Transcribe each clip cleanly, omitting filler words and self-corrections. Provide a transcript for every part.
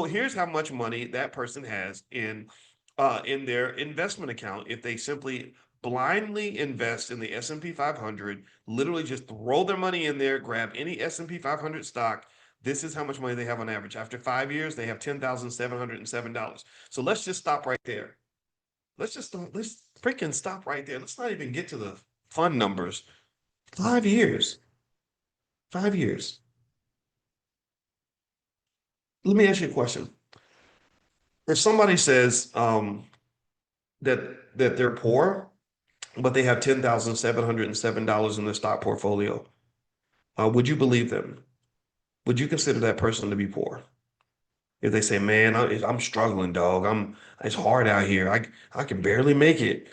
here's how much money that person has in their investment account if they simply blindly invest in the S&P 500, literally just throw their money in there, grab any S&P 500 stock. This is how much money they have on average. After 5 years, they have $10,707. So let's just stop right there. Let's freaking stop right there. Let's not even get to the fun numbers. 5 years. 5 years. Let me ask you a question. If somebody says that they're poor, but they have $10,707 in their stock portfolio, would you believe them? Would you consider that person to be poor? If they say, "Man, I'm struggling, dog. It's hard out here. I can barely make it."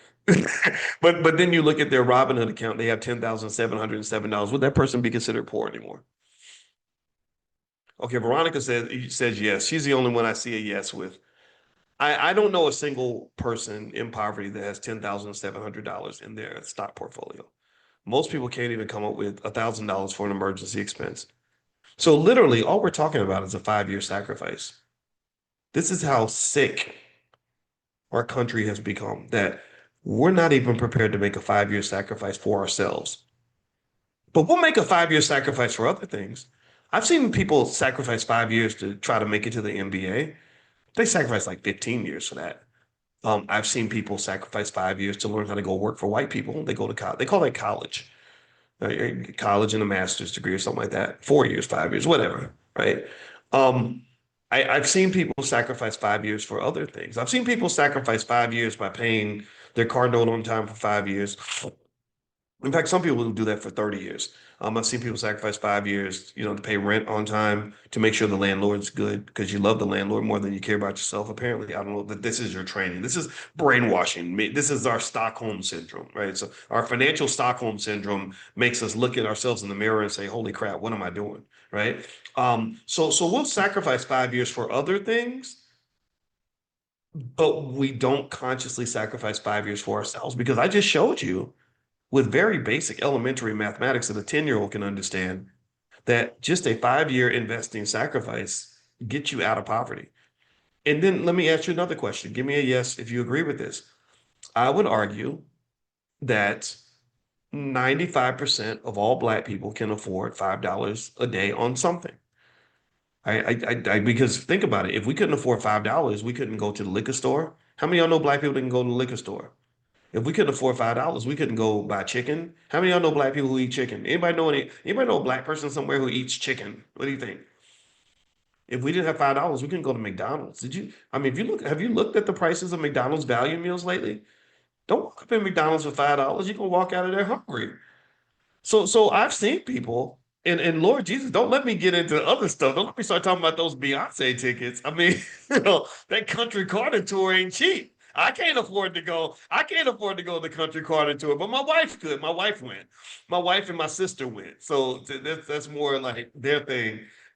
But then you look at their Robinhood account, they have $10,707. Would that person be considered poor anymore? Okay, Veronica says yes. She's the only one I see a yes with. I don't know a single person in poverty that has $10,700 in their stock portfolio. Most people can't even come up with $1,000 for an emergency expense. So literally, all we're talking about is a 5 year sacrifice. This is how sick our country has become, that we're not even prepared to make a 5 year sacrifice for ourselves. But we'll make a 5 year sacrifice for other things. I've seen people sacrifice 5 years to try to make it to the NBA. They sacrifice like 15 years for that. I've seen people sacrifice 5 years to learn how to go work for white people. They go to college. They call that college, college and a master's degree or something like that. 4 years, 5 years, whatever, right? Um, I've seen people sacrifice 5 years for other things. I've seen people sacrifice 5 years by paying their car note on time for 5 years. In fact, some people will do that for 30 years. I've seen people sacrifice 5 years, to pay rent on time, to make sure the landlord's good because you love the landlord more than you care about yourself. Apparently, I don't know that this is your training. This is brainwashing. This is our Stockholm syndrome, right? So our financial Stockholm syndrome makes us look at ourselves in the mirror and say, "Holy crap, what am I doing?" Right? So we'll sacrifice 5 years for other things, but we don't consciously sacrifice 5 years for ourselves because I just showed you with very basic elementary mathematics that a 10-year-old can understand that just a 5 year investing sacrifice gets you out of poverty. And then let me ask you another question. Give me a yes if you agree with this. I would argue that 95% of all Black people can afford $5 a day on something. Because think about it. If we couldn't afford $5, we couldn't go to the liquor store. How many of y'all know Black people that can go to the liquor store? If we couldn't afford $5, we couldn't go buy chicken. How many of y'all know Black people who eat chicken? Anybody know a Black person somewhere who eats chicken? What do you think? If we didn't have $5, we couldn't go to McDonald's. Did you? I mean, if you look, have you looked at the prices of McDonald's value meals lately? Don't walk up in McDonald's for $5. You're gonna walk out of there hungry. So I've seen people, and Lord Jesus, don't let me get into other stuff. Don't let me start talking about those Beyonce tickets. I mean, that country Carter tour ain't cheap. I can't afford to go. I can't afford to go to the country Carter tour, but my wife could. My wife went. My wife and my sister went. So that's more like their thing.